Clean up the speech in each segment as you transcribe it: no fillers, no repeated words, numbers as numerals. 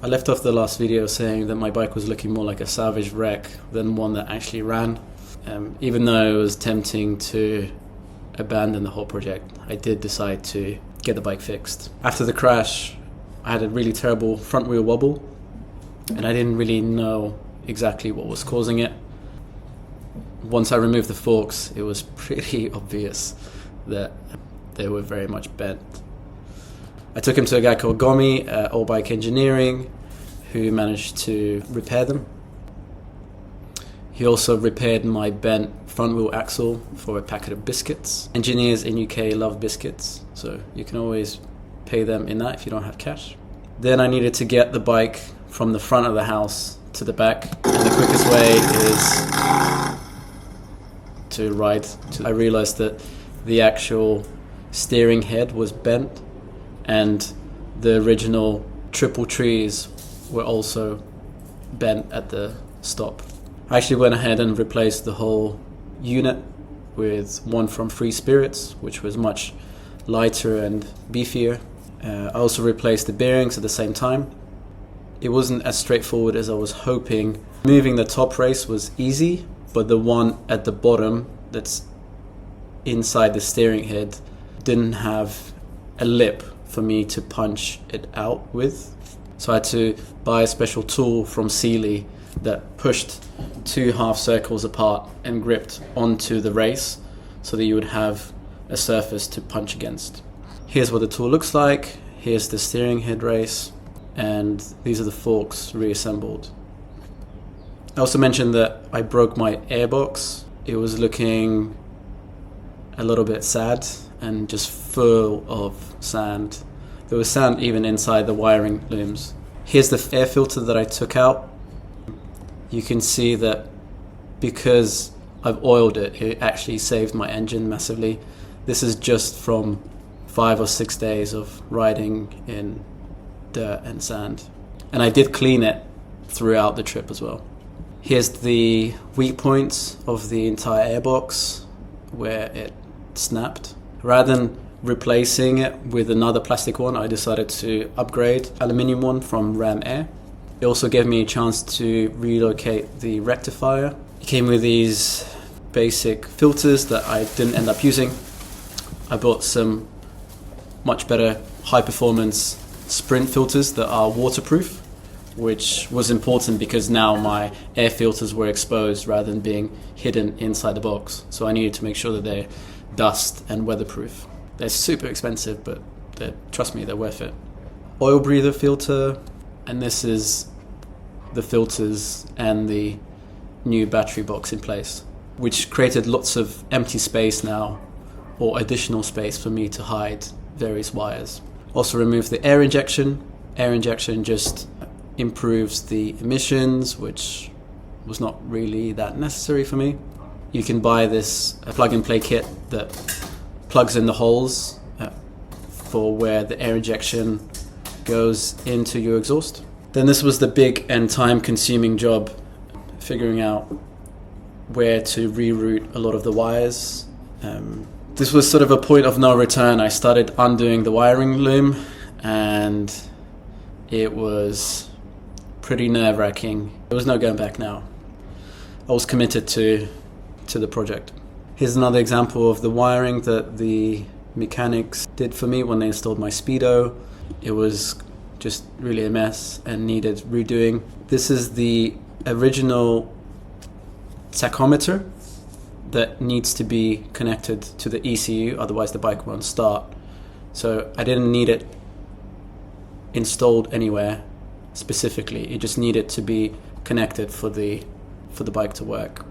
I left off the last video saying that my bike was looking more like a salvage wreck than one that actually ran. Even though it was tempting to abandon the whole project, I did decide to get the bike fixed. After the crash, I had a really terrible front wheel wobble, and I didn't really know exactly what was causing it. Once I removed the forks, it was pretty obvious that they were very much bent. I took him to a guy called Gomi at All Bike Engineering, who managed to repair them. He also repaired my bent front wheel axle for a packet of biscuits. Engineers in UK love biscuits, so you can always pay them in that if you don't have cash. Then I needed to get the bike from the front of the house to the back, and the quickest way is to ride. I realized that the actual steering head was bent, and the original triple trees were also bent at the stop. I actually went ahead and replaced the whole unit with one from Free Spirits, which was much lighter and beefier. I also replaced the bearings at the same time. It wasn't as straightforward as I was hoping. Moving the top race was easy, but the one at the bottom that's inside the steering head didn't have a lip for me to punch it out with. So I had to buy a special tool from Sealy that pushed 2 half circles apart and gripped onto the race so that you would have a surface to punch against. Here's what the tool looks like. Here's the steering head race, and these are the forks reassembled. I also mentioned that I broke my airbox. It was looking a little bit sad and just full of sand. There was sand even inside the wiring looms. Here's the air filter that I took out. You can see that because I've oiled it, it actually saved my engine massively. This is just from 5 or 6 days of riding in dirt and sand. And I did clean it throughout the trip as well. Here's the weak points of the entire airbox where it snapped. Rather than replacing it with another plastic one, I decided to upgrade aluminium one from Ram Air. It also gave me a chance to relocate the rectifier. It came with these basic filters that I didn't end up using. I bought some much better high performance sprint filters that are waterproof, which was important because now my air filters were exposed rather than being hidden inside the box. So I needed to make sure that they're dust and weatherproof. They're super expensive, but trust me, they're worth it. Oil breather filter, and this is the filters and the new battery box in place, which created lots of empty space now, or additional space for me to hide various wires. Also removed the air injection. Air injection just improves the emissions, which was not really that necessary for me. You can buy this plug-and-play kit that plugs in the holes for where the air injection goes into your exhaust. Then this was the big and time-consuming job, figuring out where to reroute a lot of the wires. This was sort of a point of no return. I started undoing the wiring loom, and it was pretty nerve-wracking. There was no going back now. I was committed to the project. Here's another example of the wiring that the mechanics did for me when they installed my Speedo. It was just really a mess and needed redoing. This is the original tachometer that needs to be connected to the ECU, otherwise the bike won't start. So I didn't need it installed anywhere specifically. It just needed to be connected for the bike to work.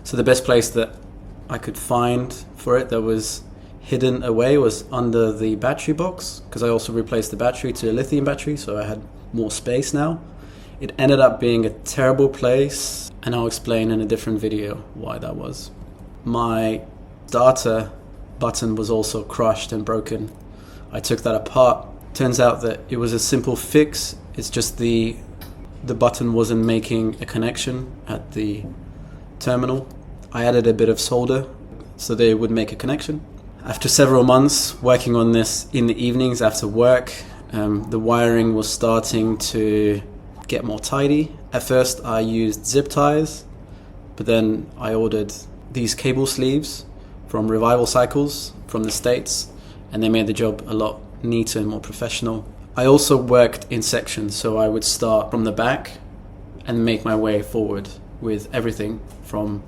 So the best place that I could find for it that was hidden away was under the battery box, because I also replaced the battery to a lithium battery, so I had more space now. It ended up being a terrible place, and I'll explain in a different video why that was. My starter button was also crushed and broken. I took that apart. Turns out that it was a simple fix. It's just the button wasn't making a connection at the terminal. I added a bit of solder so they would make a connection. After several months working on this in the evenings after work, the wiring was starting to get more tidy. At first I used zip ties, but then I ordered these cable sleeves from Revival Cycles from the States, and they made the job a lot neater and more professional. I also worked in sections, so I would start from the back and make my way forward with everything from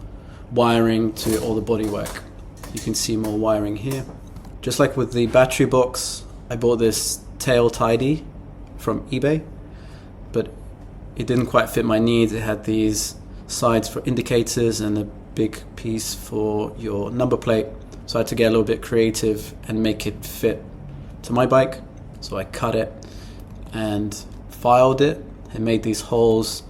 wiring to all the bodywork. You can see more wiring here. Just like with the battery box, I bought this tail tidy from eBay, but it didn't quite fit my needs. It had these sides for indicators and a big piece for your number plate, so I had to get a little bit creative and make it fit to my bike. So I cut it and filed it and made these holes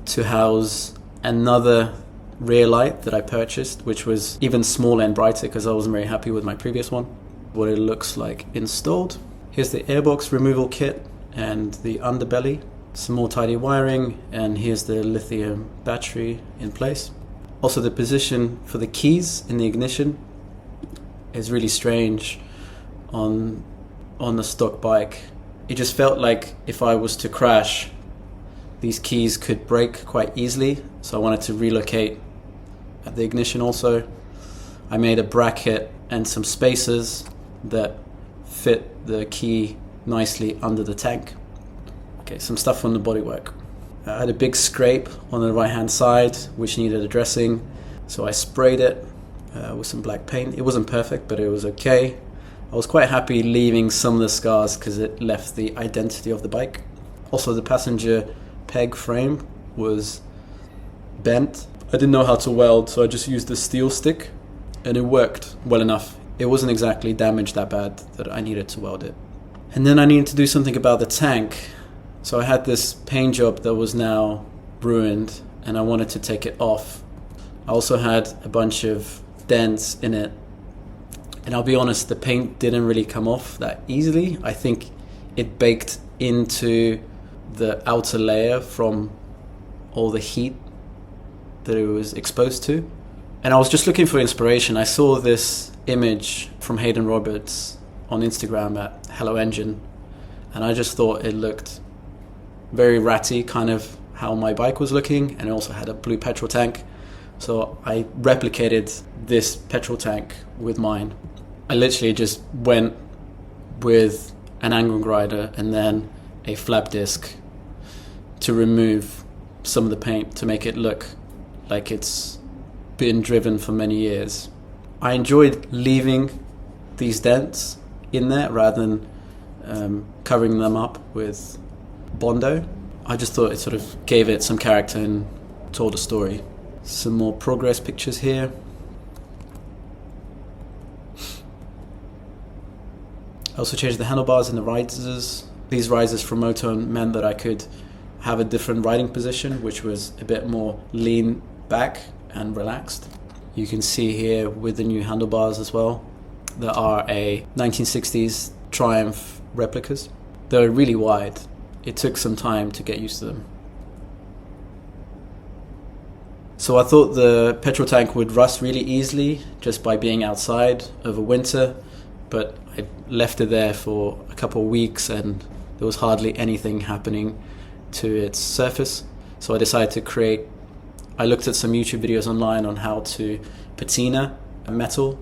to house another rear light that I purchased, which was even smaller and brighter because I wasn't very happy with my previous one. What it looks like installed. Here's the Airbox removal kit and the underbelly, some more tidy wiring, and here's the lithium battery in place. Also, the position for the keys in the ignition is really strange on the stock bike. It just felt like if I was to crash, these keys could break quite easily, so I wanted to relocate at the ignition also. I made a bracket and some spacers that fit the key nicely under the tank. Okay, some stuff on the bodywork. I had a big scrape on the right hand side which needed addressing, so I sprayed it with some black paint. It wasn't perfect, but it was okay. I was quite happy leaving some of the scars because it left the identity of the bike. Also, the passenger peg frame was bent. I didn't know how to weld, so I just used a steel stick and it worked well enough. It wasn't exactly damaged that bad that I needed to weld it. And then I needed to do something about the tank. So I had this paint job that was now ruined and I wanted to take it off. I also had a bunch of dents in it. And I'll be honest, the paint didn't really come off that easily. I think it baked into the outer layer from all the heat that it was exposed to. And I was just looking for inspiration. I saw this image from Hayden Roberts on Instagram at Hello Engine, and I just thought it looked very ratty, kind of how my bike was looking, and it also had a blue petrol tank. So I replicated this petrol tank with mine. I literally just went with an angle grinder and then a flap disc to remove some of the paint to make it look like it's been driven for many years. I enjoyed leaving these dents in there rather than covering them up with Bondo. I just thought it sort of gave it some character and told a story. Some more progress pictures here. I also changed the handlebars and the risers. These risers from Moto meant that I could have a different riding position, which was a bit more lean back and relaxed. You can see here with the new handlebars as well, there are a 1960s Triumph replicas. They're really wide. It took some time to get used to them. So I thought the petrol tank would rust really easily just by being outside over winter, but I left it there for a couple of weeks and there was hardly anything happening to its surface. So I decided to I looked at some YouTube videos online on how to patina a metal,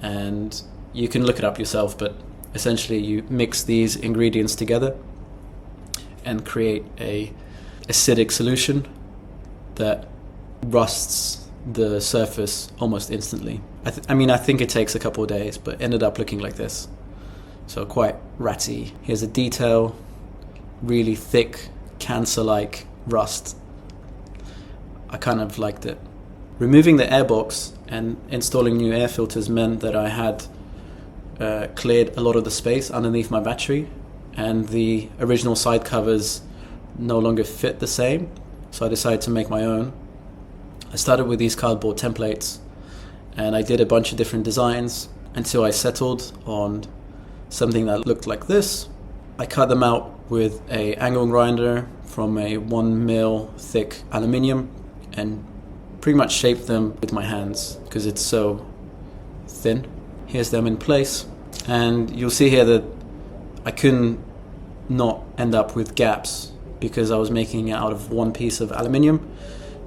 and you can look it up yourself, but essentially you mix these ingredients together and create a acidic solution that rusts the surface almost instantly. I think it takes a couple of days, but ended up looking like this. So quite ratty. Here's a detail, really thick, cancer-like rust. I kind of liked it. Removing the airbox and installing new air filters meant that I had cleared a lot of the space underneath my battery, and the original side covers no longer fit the same, so I decided to make my own. I started with these cardboard templates and I did a bunch of different designs until I settled on something that looked like this. I cut them out with a angle grinder from a 1mm thick aluminium and pretty much shaped them with my hands because it's so thin. Here's them in place, and you'll see here that I couldn't not end up with gaps because I was making it out of one piece of aluminium,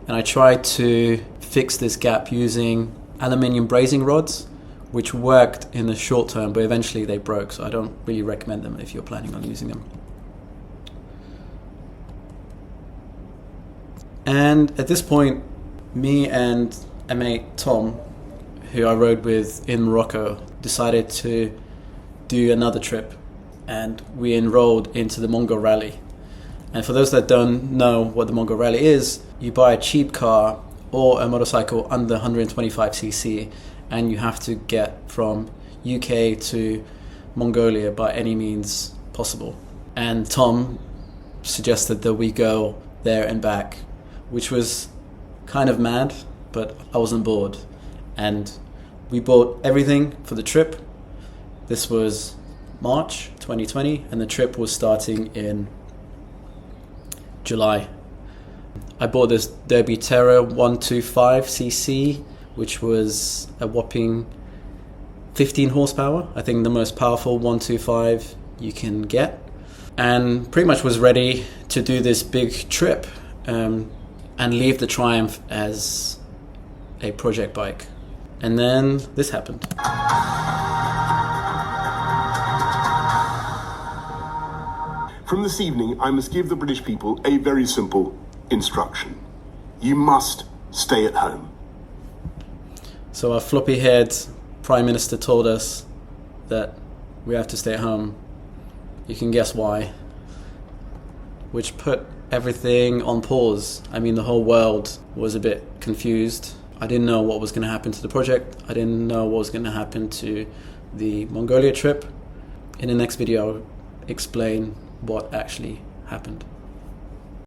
and I tried to fix this gap using aluminium brazing rods, which worked in the short term, but eventually they broke, so I don't really recommend them if you're planning on using them. And at this point, me and a mate, Tom, who I rode with in Morocco, decided to do another trip, and we enrolled into the Mongol Rally. And for those that don't know what the Mongol Rally is, you buy a cheap car or a motorcycle under 125cc, and you have to get from UK to Mongolia by any means possible. And Tom suggested that we go there and back, which was kind of mad, but I was on board. And we bought everything for the trip. This was March 2020, and the trip was starting in July. I bought this Derby Terra 125cc, which was a whopping 15 horsepower. I think the most powerful 125 you can get. And pretty much was ready to do this big trip and leave the Triumph as a project bike. And then this happened. From this evening, I must give the British people a very simple instruction. You must stay at home. So our floppy-haired Prime Minister told us that we have to stay at home. You can guess why. Which put everything on pause. I mean, the whole world was a bit confused. I didn't know what was going to happen to the project. I didn't know what was going to happen to the Mongolia trip. In the next video, I'll explain what actually happened.